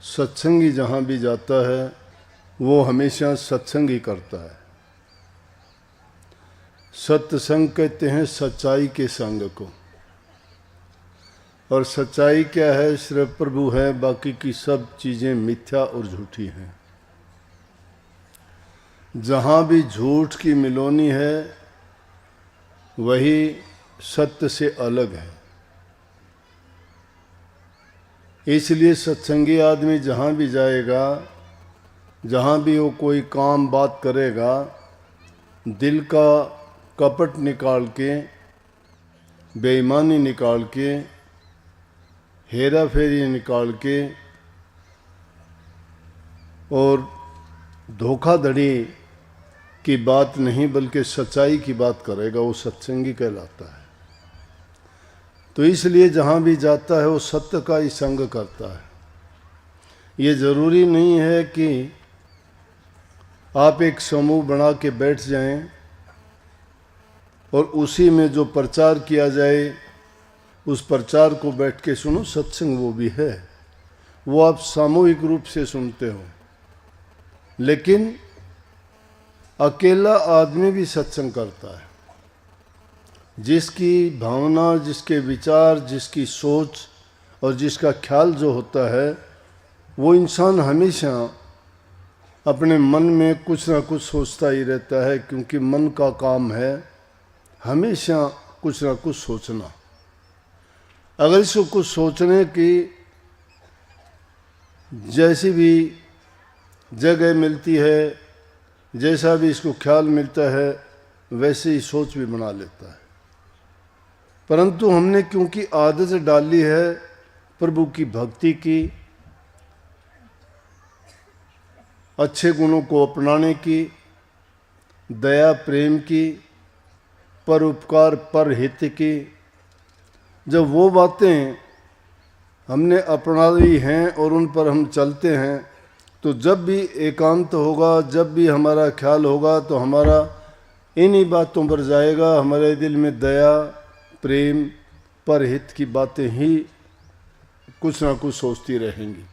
सत्संगी जहाँ भी जाता है वो हमेशा सत्संग ही करता है। सत्संग कहते हैं सच्चाई के संग को, और सच्चाई क्या है? सिर्फ प्रभु है, बाकी की सब चीज़ें मिथ्या और झूठी हैं। जहाँ भी झूठ की मिलोनी है वही सत्य से अलग है। इसलिए सत्संगी आदमी जहाँ भी जाएगा, जहाँ भी वो कोई काम बात करेगा, दिल का कपट निकाल के, बेईमानी निकाल के, हेरा फेरी निकाल के और धोखाधड़ी की बात नहीं बल्कि सच्चाई की बात करेगा, वो सत्संगी कहलाता है। तो इसलिए जहाँ भी जाता है वो सत्य का ही संग करता है। ये ज़रूरी नहीं है कि आप एक समूह बना के बैठ जाएं और उसी में जो प्रचार किया जाए उस प्रचार को बैठ के सुनो। सत्संग वो भी है, वो आप सामूहिक रूप से सुनते हो, लेकिन अकेला आदमी भी सत्संग करता है। जिसकी भावना, जिसके विचार, जिसकी सोच और जिसका ख्याल जो होता है, वो इंसान हमेशा अपने मन में कुछ ना कुछ सोचता ही रहता है, क्योंकि मन का काम है हमेशा कुछ ना कुछ सोचना। अगर इसको कुछ सोचने की जैसी भी जगह मिलती है, जैसा भी इसको ख्याल मिलता है, वैसे ही सोच भी बना लेता है। परंतु हमने क्योंकि आदत डाली है प्रभु की भक्ति की, अच्छे गुणों को अपनाने की, दया प्रेम की, परोपकार पर हित की, जब वो बातें हमने अपना ली हैं और उन पर हम चलते हैं, तो जब भी एकांत होगा, जब भी हमारा ख्याल होगा, तो हमारा इन्हीं बातों पर जाएगा। हमारे दिल में दया प्रेम परहित की बातें ही कुछ ना कुछ सोचती रहेंगी।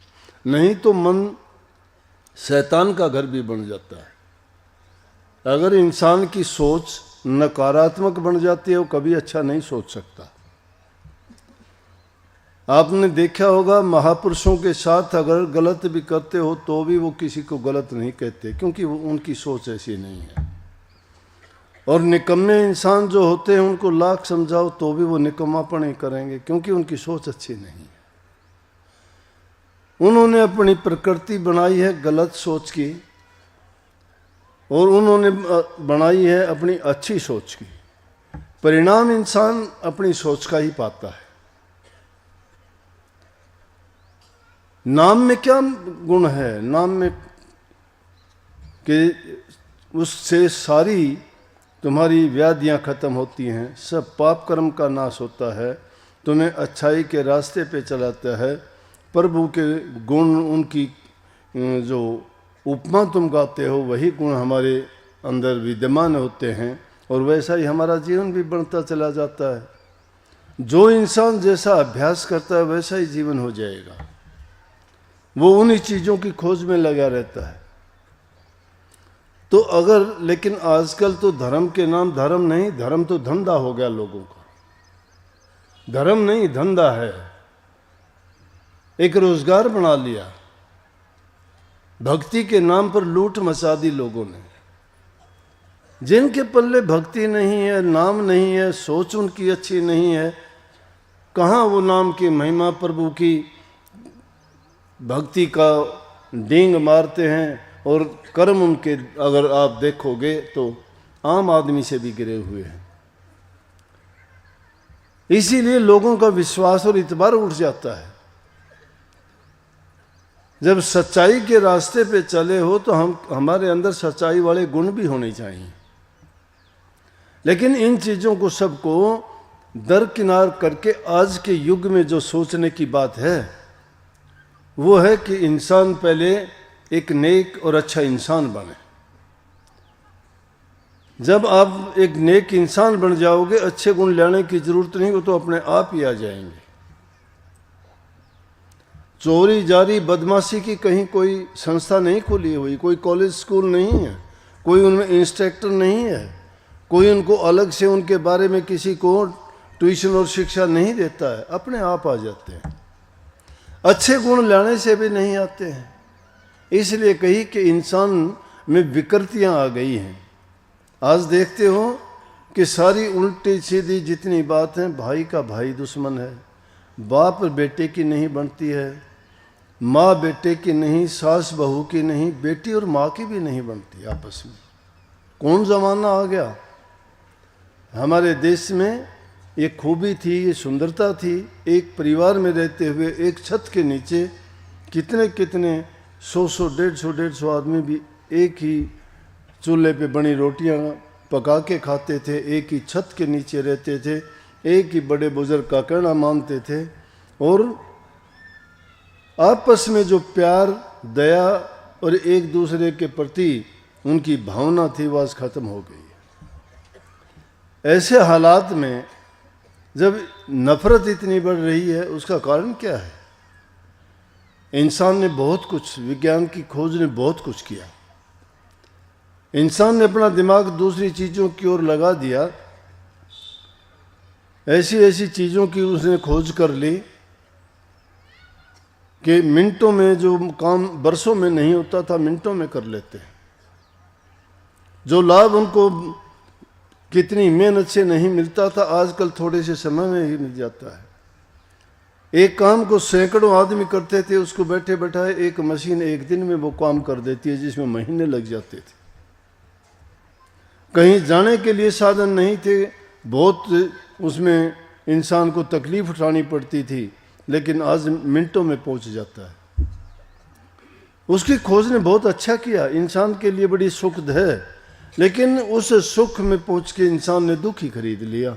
नहीं तो मन शैतान का घर भी बन जाता है। अगर इंसान की सोच नकारात्मक बन जाती है, वो कभी अच्छा नहीं सोच सकता। आपने देखा होगा महापुरुषों के साथ अगर गलत भी करते हो तो भी वो किसी को गलत नहीं कहते, क्योंकि वो उनकी सोच ऐसी नहीं है। और निकम्मे इंसान जो होते हैं उनको लाख समझाओ तो भी वो निकम्मापन ही करेंगे, क्योंकि उनकी सोच अच्छी नहीं है। उन्होंने अपनी प्रकृति बनाई है गलत सोच की, और उन्होंने बनाई है अपनी अच्छी सोच की। परिणाम इंसान अपनी सोच का ही पाता है। नाम में क्या गुण है? नाम में कि उससे सारी तुम्हारी व्याधियां खत्म होती हैं, सब पाप कर्म का नाश होता है, तुम्हें अच्छाई के रास्ते पे चलाता है। प्रभु के गुण, उनकी जो उपमा तुम गाते हो, वही गुण हमारे अंदर विद्यमान होते हैं, और वैसा ही हमारा जीवन भी बढ़ता चला जाता है। जो इंसान जैसा अभ्यास करता है वैसा ही जीवन हो जाएगा। वो उन्हीं चीज़ों की खोज में लगा रहता है। तो अगर, लेकिन आजकल तो धर्म के नाम धर्म नहीं, धर्म तो धंधा हो गया लोगों का। धर्म नहीं, धंधा है, एक रोजगार बना लिया। भक्ति के नाम पर लूट मचा दी लोगों ने। जिनके पल्ले भक्ति नहीं है, नाम नहीं है, सोच उनकी अच्छी नहीं है, कहाँ वो नाम की महिमा, प्रभु की भक्ति का डींग मारते हैं। और कर्म उनके अगर आप देखोगे तो आम आदमी से भी गिरे हुए हैं। इसीलिए लोगों का विश्वास और इतबार उठ जाता है। जब सच्चाई के रास्ते पे चले हो तो हमारे अंदर सच्चाई वाले गुण भी होने चाहिए। लेकिन इन चीज़ों को सबको दरकिनार करके आज के युग में जो सोचने की बात है वो है कि इंसान पहले एक नेक और अच्छा इंसान बने। जब आप एक नेक इंसान बन जाओगे, अच्छे गुण लाने की जरूरत नहीं, वो तो अपने आप ही आ जाएंगे। चोरी जारी बदमाशी की कहीं कोई संस्था नहीं खुली हुई, कोई कॉलेज स्कूल नहीं है, कोई उनमें इंस्ट्रक्टर नहीं है, कोई उनको अलग से उनके बारे में किसी को ट्यूशन और शिक्षा नहीं देता है, अपने आप आ जाते हैं। अच्छे गुण लाने से भी नहीं आते हैं। इसलिए कही कि इंसान में विकृतियां आ गई हैं। आज देखते हो कि सारी उल्टी सीधी जितनी बात है, भाई का भाई दुश्मन है, बाप बेटे की नहीं बनती है, माँ बेटे की नहीं, सास बहू की नहीं, बेटी और माँ की भी नहीं बनती आपस में। कौन ज़माना आ गया। हमारे देश में ये खूबी थी, ये सुंदरता थी, एक परिवार में रहते हुए एक छत के नीचे कितने कितने 100 150 आदमी भी एक ही चूल्हे पे बनी रोटियां पका के खाते थे, एक ही छत के नीचे रहते थे, एक ही बड़े बुजुर्ग का कहना मानते थे, और आपस में जो प्यार दया और एक दूसरे के प्रति उनकी भावना थी वह आज खत्म हो गई है। ऐसे हालात में जब नफरत इतनी बढ़ रही है, उसका कारण क्या है? इंसान ने बहुत कुछ, विज्ञान की खोज ने बहुत कुछ किया, इंसान ने अपना दिमाग दूसरी चीज़ों की ओर लगा दिया, ऐसी ऐसी चीज़ों की उसने खोज कर ली कि मिनटों में जो काम बरसों में नहीं होता था, मिनटों में कर लेते हैं। जो लाभ उनको कितनी मेहनत से नहीं मिलता था, आजकल थोड़े से समय में ही मिल जाता है। एक काम को सैकड़ों आदमी करते थे, उसको बैठे बैठाए एक मशीन एक दिन में वो काम कर देती है जिसमें महीने लग जाते थे। कहीं जाने के लिए साधन नहीं थे, बहुत उसमें इंसान को तकलीफ उठानी पड़ती थी, लेकिन आज मिनटों में पहुंच जाता है। उसकी खोज ने बहुत अच्छा किया, इंसान के लिए बड़ी सुखद है, लेकिन उस सुख में पहुंच के इंसान ने दुख ही खरीद लिया।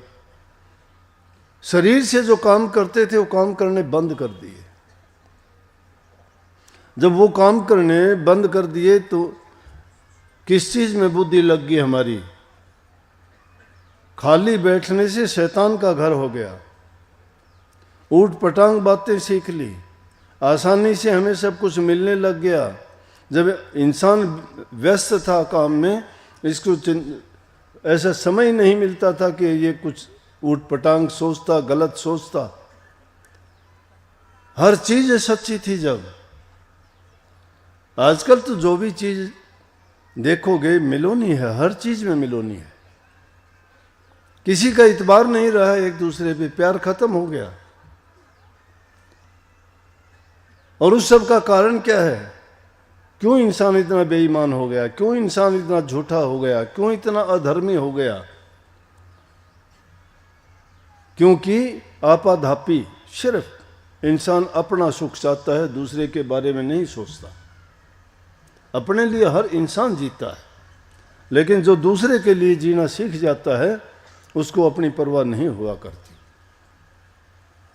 शरीर से जो काम करते थे वो काम करने बंद कर दिए। जब वो काम करने बंद कर दिए तो किस चीज में बुद्धि लग गई हमारी? खाली बैठने से शैतान का घर हो गया, ऊट पटांग बातें सीख ली, आसानी से हमें सब कुछ मिलने लग गया। जब इंसान व्यस्त था काम में, इसको ऐसा समय नहीं मिलता था कि ये कुछ ऊट पटांग सोचता, गलत सोचता। हर चीज सच्ची थी। जब आजकल तो जो भी चीज देखोगे मिलोनी है, हर चीज में मिलोनी है, किसी का इतबार नहीं रहा एक दूसरे पे, प्यार खत्म हो गया। और उस सब का कारण क्या है? क्यों इंसान इतना बेईमान हो गया? क्यों इंसान इतना झूठा हो गया? क्यों इतना अधर्मी हो गया? क्योंकि आपाधापी, सिर्फ इंसान अपना सुख चाहता है, दूसरे के बारे में नहीं सोचता। अपने लिए हर इंसान जीता है, लेकिन जो दूसरे के लिए जीना सीख जाता है उसको अपनी परवाह नहीं हुआ करती।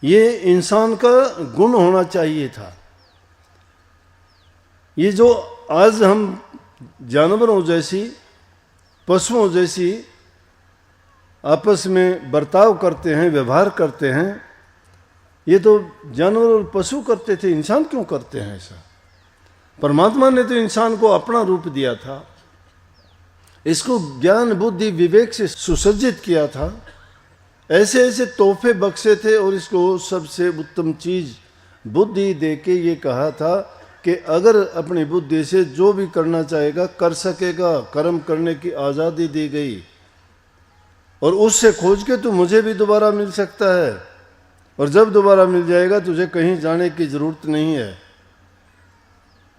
ये इंसान का गुण होना चाहिए था। ये जो आज हम जानवरों जैसी, पशुओं जैसी आपस में बर्ताव करते हैं, व्यवहार करते हैं, ये तो जानवर और पशु करते थे, इंसान क्यों करते हैं ऐसा? परमात्मा ने तो इंसान को अपना रूप दिया था, इसको ज्ञान बुद्धि विवेक से सुसज्जित किया था, ऐसे ऐसे तोहफे बख्शे थे, और इसको सबसे उत्तम चीज बुद्धि दे के ये कहा था कि अगर अपनी बुद्धि से जो भी करना चाहेगा कर सकेगा, कर्म करने की आज़ादी दी गई, और उससे खोज के तो मुझे भी दोबारा मिल सकता है, और जब दोबारा मिल जाएगा तुझे कहीं जाने की जरूरत नहीं है।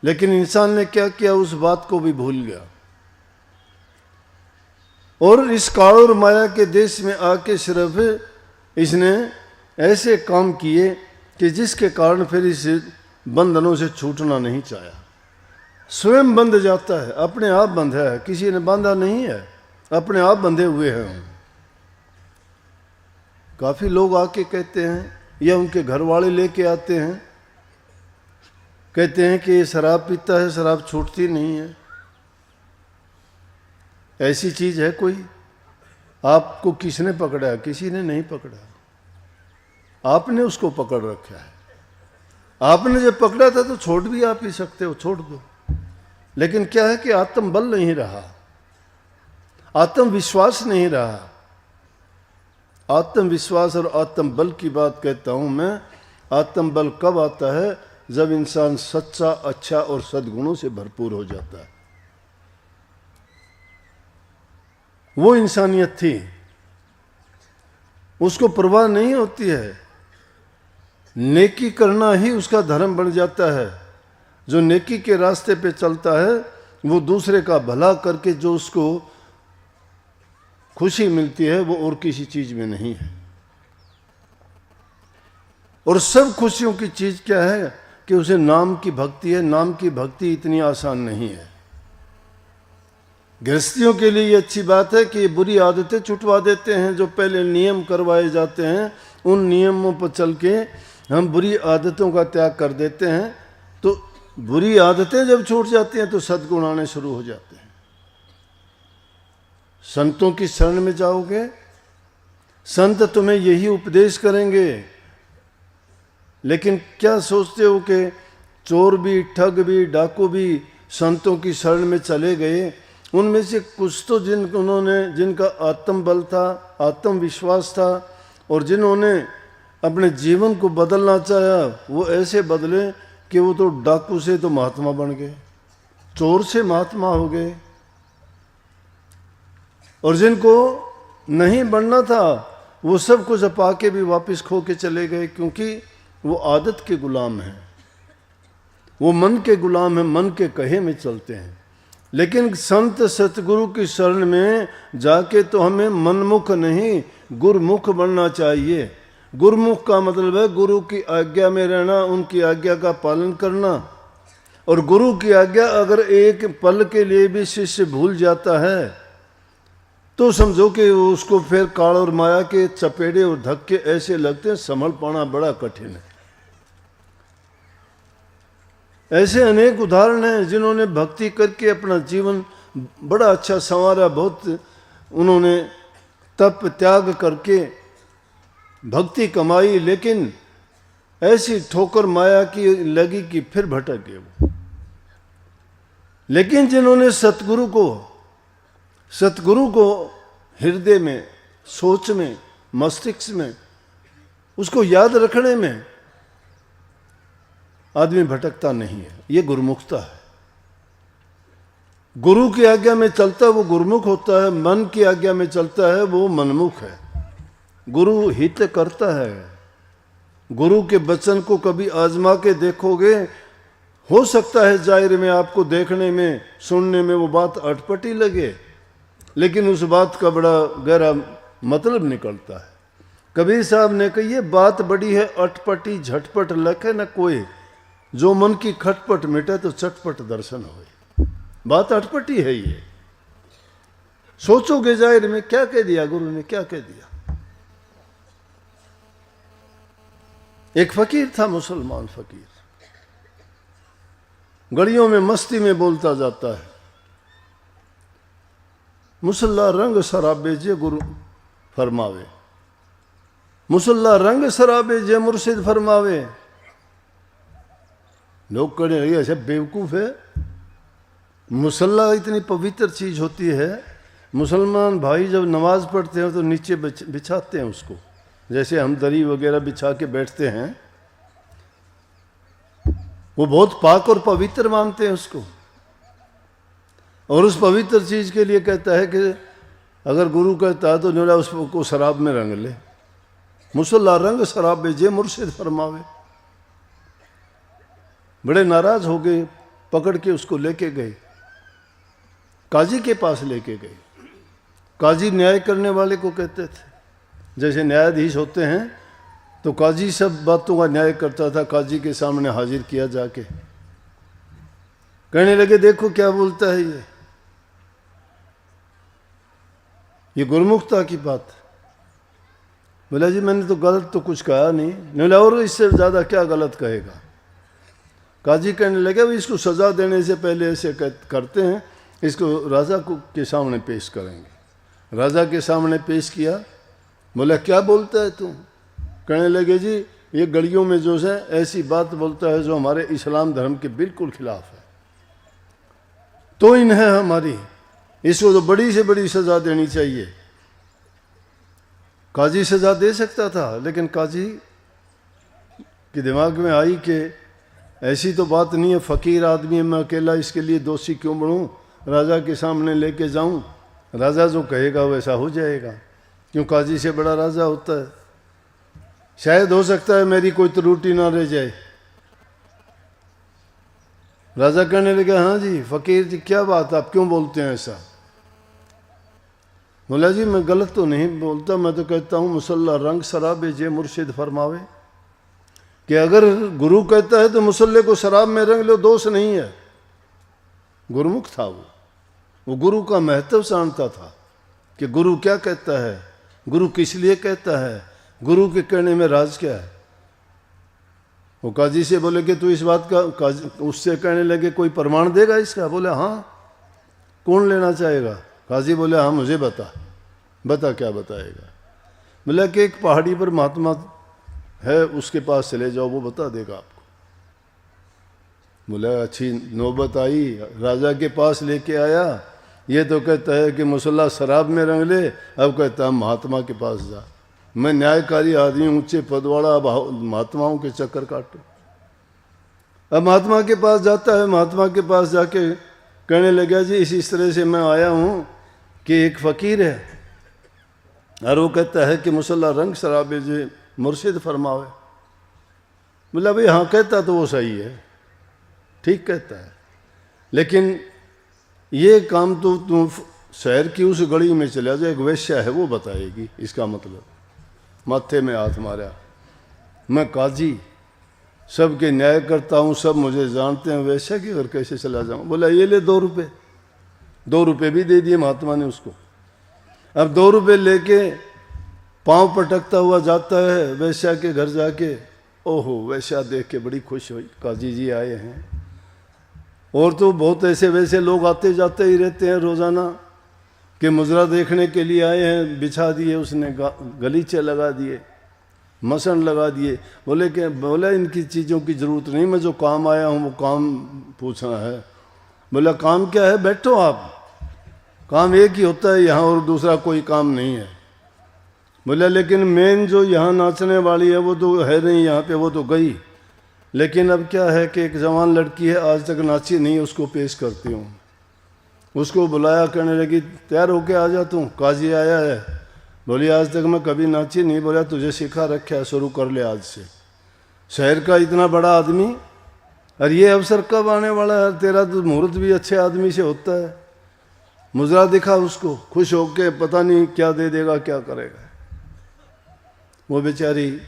लेकिन इंसान ने क्या किया? उस बात को भी भूल गया, और इस काल और माया के देश में आके सिर्फ इसने ऐसे काम किए कि जिसके कारण फिर इस बंधनों से छूटना नहीं चाहा। स्वयं बंध जाता है, अपने आप बंधा है, किसी ने बांधा नहीं है, अपने आप बंधे हुए हैं। काफी लोग आके कहते हैं, या उनके घर वाले लेके आते हैं, कहते हैं कि ये शराब पीता है, शराब छूटती नहीं है। ऐसी चीज है कोई? आपको किसने पकड़ा है? किसी ने नहीं पकड़ा, आपने उसको पकड़ रखा है। आपने जब पकड़ा था तो छोड़ भी आप ही सकते हो, छोड़ दो। लेकिन क्या है कि आत्मबल नहीं रहा, आत्मविश्वास नहीं रहा। आत्मविश्वास और आत्मबल की बात कहता हूं मैं। आत्मबल कब आता है? जब इंसान सच्चा, अच्छा और सद्गुणों से भरपूर हो जाता है। वो इंसानियत थी, उसको परवाह नहीं होती है, नेकी करना ही उसका धर्म बन जाता है। जो नेकी के रास्ते पे चलता है वो दूसरे का भला करके जो उसको खुशी मिलती है वो और किसी चीज में नहीं है। और सब खुशियों की चीज क्या है कि उसे नाम की भक्ति है। नाम की भक्ति इतनी आसान नहीं है। गृहस्थियों के लिए ये अच्छी बात है कि ये बुरी आदतें छुटवा देते हैं। जो पहले नियम करवाए जाते हैं उन नियमों पर चल के हम बुरी आदतों का त्याग कर देते हैं। तो बुरी आदतें जब छूट जाती हैं तो सद्गुण आने शुरू हो जाते हैं। संतों की शरण में जाओगे, संत तुम्हें यही उपदेश करेंगे। लेकिन क्या सोचते हो कि चोर भी, ठग भी, डाकू भी संतों की शरण में चले गए? उनमें से कुछ तो जिनका आत्मबल था, आत्मविश्वास था और जिन्होंने अपने जीवन को बदलना चाहा वो ऐसे बदले कि वो तो डाकू से तो महात्मा बन गए, चोर से महात्मा हो गए। और जिनको नहीं बनना था वो सब कुछ पा के भी वापस खो के चले गए, क्योंकि वो आदत के गुलाम हैं, वो मन के गुलाम हैं, मन के कहे में चलते हैं। लेकिन संत सतगुरु की शरण में जाके तो हमें मनमुख नहीं गुरुमुख बनना चाहिए। गुरुमुख का मतलब है गुरु की आज्ञा में रहना, उनकी आज्ञा का पालन करना। और गुरु की आज्ञा अगर एक पल के लिए भी शिष्य भूल जाता है तो समझो कि उसको फिर काल और माया के चपेड़े और धक्के ऐसे लगते हैं, संभल पाना बड़ा कठिन है। ऐसे अनेक उदाहरण हैं जिन्होंने भक्ति करके अपना जीवन बड़ा अच्छा संवारा। बहुत उन्होंने तप त्याग करके भक्ति कमाई, लेकिन ऐसी ठोकर माया की लगी कि फिर भटक गए वो। लेकिन जिन्होंने सतगुरु को हृदय में, सोच में, मस्तिष्क में, उसको याद रखने में आदमी भटकता नहीं है। ये गुरुमुखता है। गुरु की आज्ञा में चलता है वो गुरुमुख होता है, मन की आज्ञा में चलता है वो मनमुख है। गुरु हित करता है। गुरु के वचन को कभी आजमा के देखोगे, हो सकता है जाहिर में आपको देखने में, सुनने में वो बात अटपटी लगे, लेकिन उस बात का बड़ा गहरा मतलब निकलता है। कबीर साहब ने कही ये बात बड़ी है अटपटी, झटपट लखे न कोई, जो मन की खटपट मिटे तो चटपट दर्शन होए। बात अटपटी है ये। सोचोगे जाहिर में क्या कह दिया गुरु ने, क्या कह दिया। एक फकीर था, मुसलमान फकीर, गलियों में मस्ती में बोलता जाता है, मुसल्ला रंग शराबे जे गुरु फरमावे, मुसल्ला रंग शराबे जे मुर्शिद फरमावे। लोग कहने लगे ऐसे बेवकूफ है, मुसल्ला इतनी पवित्र चीज होती है। मुसलमान भाई जब नमाज पढ़ते हैं तो नीचे बिछाते हैं उसको, जैसे हम दरी वगैरह बिछा के बैठते हैं, वो बहुत पाक और पवित्र मानते हैं उसको। और उस पवित्र चीज के लिए कहता है कि अगर गुरु कहता है तो जोड़ा उसको शराब में रंग ले, मुसल्ला रंग शराब बेजे मुर्शिद फरमावे। बड़े नाराज हो गए, पकड़ के उसको लेके गए, काजी के पास लेके गए। काजी न्याय करने वाले को कहते थे, जैसे न्यायाधीश होते हैं तो काजी सब बातों का न्याय करता था। काजी के सामने हाजिर किया जाके, कहने लगे देखो क्या बोलता है ये गुरुमुखता की बात। बोला जी मैंने तो गलत तो कुछ कहा नहीं। बोला और इससे ज़्यादा क्या गलत कहेगा। काजी कहने लगे भाई इसको सज़ा देने से पहले ऐसे करते हैं, इसको राजा के सामने पेश करेंगे। राजा के सामने पेश किया। बोला क्या बोलता है तू। कहने लगे जी ये गलियों में जो है ऐसी बात बोलता है जो हमारे इस्लाम धर्म के बिल्कुल खिलाफ है, तो इन्हें हमारी इसको तो बड़ी से बड़ी सजा देनी चाहिए। काजी सजा दे सकता था, लेकिन काजी के दिमाग में आई कि ऐसी तो बात नहीं है, फ़कीर आदमी है, मैं अकेला इसके लिए दोषी क्यों बनूं, राजा के सामने लेके जाऊं, राजा जो कहेगा वैसा हो जाएगा, क्यों काजी से बड़ा राजा होता है। शायद हो सकता है मेरी कोई त्रुटि ना रह जाए। राजा कहने लगे, हाँ जी फ़कीर जी क्या बात, आप क्यों बोलते हैं ऐसा। बोला जी मैं गलत तो नहीं बोलता, मैं तो कहता हूँ मुसल्ला रंग शराबे जे मुर्शिद फरमावे, कि अगर गुरु कहता है तो मुसल्ले को शराब में रंग लो, दोष नहीं है। गुरुमुख था वो गुरु का महत्व जानता था कि गुरु क्या कहता है, गुरु किस लिए कहता है, गुरु के कहने में राज क्या है। वो काजी से बोले कि तू इस बात का, उससे कहने लगे कोई प्रमाण देगा इसका। बोले हाँ, कौन लेना चाहेगा। काजी बोले हाँ मुझे बता क्या बताएगा। बोला कि एक पहाड़ी पर महात्मा है, उसके पास चले जाओ, वो बता देगा आपको। बोला अच्छी नौबत आई, राजा के पास लेके आया, ये तो कहता है कि मुसल्ला शराब में रंग ले, अब कहता है महात्मा के पास जा। मैं न्यायकारी आदमी, ऊंचे पद वाला, अब महात्माओं के चक्कर काटो। अब महात्मा के पास जाता है, महात्मा के पास जाके कहने लगा जी इस तरह से मैं आया हूँ कि एक फ़कीर है और वो कहता है कि मुसल्ला रंग शराबे जे मुर्शिद फरमावे। बोला भाई हाँ कहता तो वो सही है, ठीक कहता है, लेकिन ये काम तो तुम शहर की उस गली में चला जाए, एक वेश्या है वो बताएगी इसका मतलब। माथे में हाथ मारा, मैं काजी सबके न्याय करता हूँ, सब मुझे जानते हैं, वेश्या की घर कैसे चला जाऊँ। बोला ये ले 2 रुपये। 2 रुपये भी दे दिए महात्मा ने उसको। अब 2 रुपये लेके पाँव पटकता हुआ जाता है वेश्या के घर जाके। ओहो, वेश्या देख के बड़ी खुश हुई, काजी जी आए हैं। और तो बहुत ऐसे वैसे लोग आते जाते ही रहते हैं रोज़ाना कि मुजरा देखने के लिए आए हैं। बिछा दिए उसने, गलीचे लगा दिए, मसन लगा दिए। बोले इनकी चीज़ों की ज़रूरत नहीं, मैं जो काम आया हूँ वो काम पूछना है। बोला काम क्या है, बैठो आप, काम एक ही होता है यहाँ और दूसरा कोई काम नहीं है। बोला लेकिन मेन जो यहाँ नाचने वाली है वो तो है नहीं यहाँ पे, वो तो गई। लेकिन अब क्या है कि एक जवान लड़की है, आज तक नाची नहीं, उसको पेश करती हूँ। उसको बुलाया, कहने लगी तैयार होके आ जा तू, काजी आया है। बोली आज तक मैं कभी नाची नहीं। बोला तुझे सिखा रखा है, शुरू कर ले आज से। शहर का इतना बड़ा आदमी, और ये अवसर कब आने वाला है, तेरा तो मुहूर्त भी अच्छे आदमी से होता है। मुजरा दिखा उसको, खुश होके, पता नहीं क्या दे देगा क्या करेगा। वो बेचारी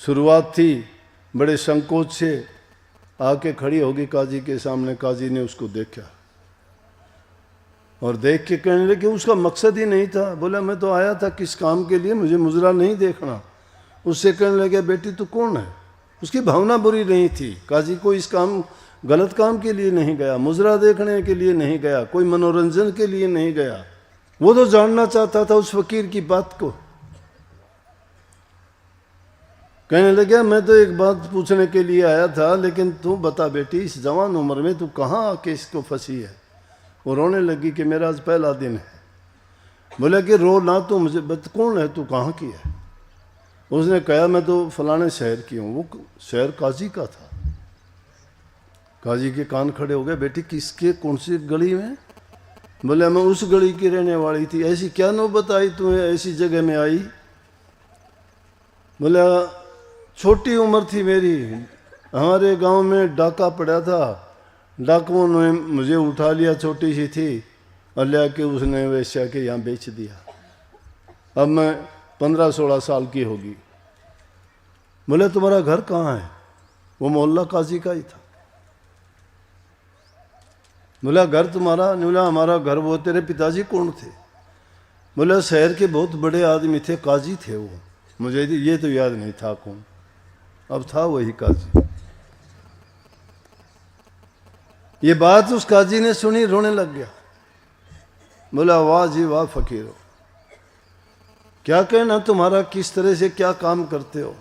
शुरुआत थी, बड़े संकोच से आके खड़ी होगी काजी के सामने। काजी ने उसको देखा और देख के कहने लगे उसका मकसद ही नहीं था। बोला मैं तो आया था किस काम के लिए, मुझे मुजरा नहीं देखना। उससे कहने लगे बेटी तू कौन है। उसकी भावना बुरी नहीं थी, काजी को इस काम गलत काम के लिए नहीं गया, मुजरा देखने के लिए नहीं गया, कोई मनोरंजन के लिए नहीं गया। वो तो जानना चाहता था उस फकीर की बात को। कहने लगे मैं तो एक बात पूछने के लिए आया था, लेकिन तू बता बेटी इस जवान उम्र में तू कहाँ आके इसको फंसी है। वो रोने लगी कि मेरा आज पहला दिन है। बोला कि रो ना, तू मुझे कौन है, तू कहाँ की है। उसने कहा मैं तो फलाने शहर की हूँ। वो शहर काजी का था। काजी के कान खड़े हो गए, बेटी किसके, कौन सी गली में। बोले मैं उस गली की रहने वाली थी। ऐसी क्या नौबत आई तुम्हें, ऐसी जगह में आई। बोला छोटी उम्र थी मेरी, हमारे गांव में डाका पड़ा था, डाकुओं ने मुझे उठा लिया, छोटी सी थी, और ले के उसने वेश्या के यहाँ बेच दिया। अब मैं 15-16 साल की होगी। बोले तुम्हारा घर कहाँ है। वो मोहल्ला काजी का ही था। बोला घर तुम्हारा। बोला हमारा घर। वो तेरे पिताजी कौन थे। बोला शहर के बहुत बड़े आदमी थे, काजी थे वो, मुझे ये तो याद नहीं था कौन, अब था वही काजी। ये बात उस काजी ने सुनी, रोने लग गया। बोला वाह जी वाह फकीरो, क्या कहना तुम्हारा, किस तरह से क्या काम करते हो।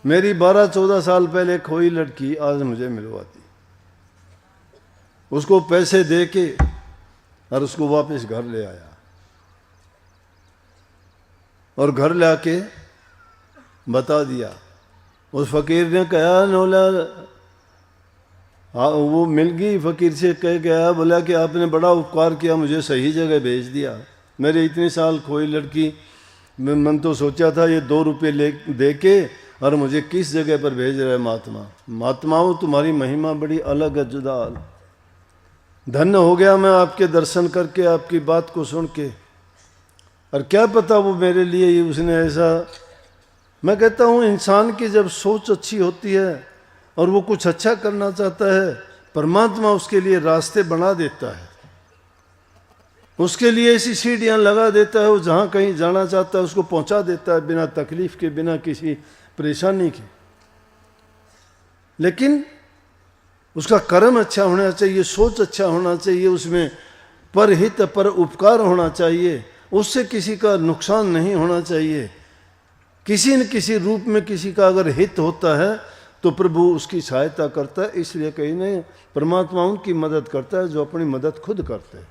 मेरी 12-14 साल पहले खोई लड़की आज मुझे मिलवाती, उसको पैसे दे के और उसको वापस घर ले आया, और घर ला के बता दिया। उस फकीर ने कहा नौला, हाँ वो मिल गई, फकीर से कह गया, बोला कि आपने बड़ा उपकार किया, मुझे सही जगह भेज दिया। मेरे इतने साल खोई लड़की, मन तो सोचा था ये 2 रुपये ले दे के और मुझे किस जगह पर भेज रहा है महात्मा। महात्माओं तुम्हारी महिमा बड़ी अलग है, जुदा। धन्य हो गया मैं आपके दर्शन करके, आपकी बात को सुन के। और क्या पता वो मेरे लिए ही उसने ऐसा, मैं कहता हूँ इंसान की जब सोच अच्छी होती है और वो कुछ अच्छा करना चाहता है, परमात्मा उसके लिए रास्ते बना देता है, उसके लिए ऐसी सीढ़ियाँ लगा देता है, वो जहाँ कहीं जाना चाहता है उसको पहुँचा देता है, बिना तकलीफ के, बिना किसी परेशानी के। लेकिन उसका कर्म अच्छा होना चाहिए, सोच अच्छा होना चाहिए, उसमें परहित पर उपकार होना चाहिए, उससे किसी का नुकसान नहीं होना चाहिए। किसी न किसी रूप में किसी का अगर हित होता है तो प्रभु उसकी सहायता करता है। इसलिए कहीं नहीं, परमात्मा उनकी मदद करता है जो अपनी मदद खुद करते हैं।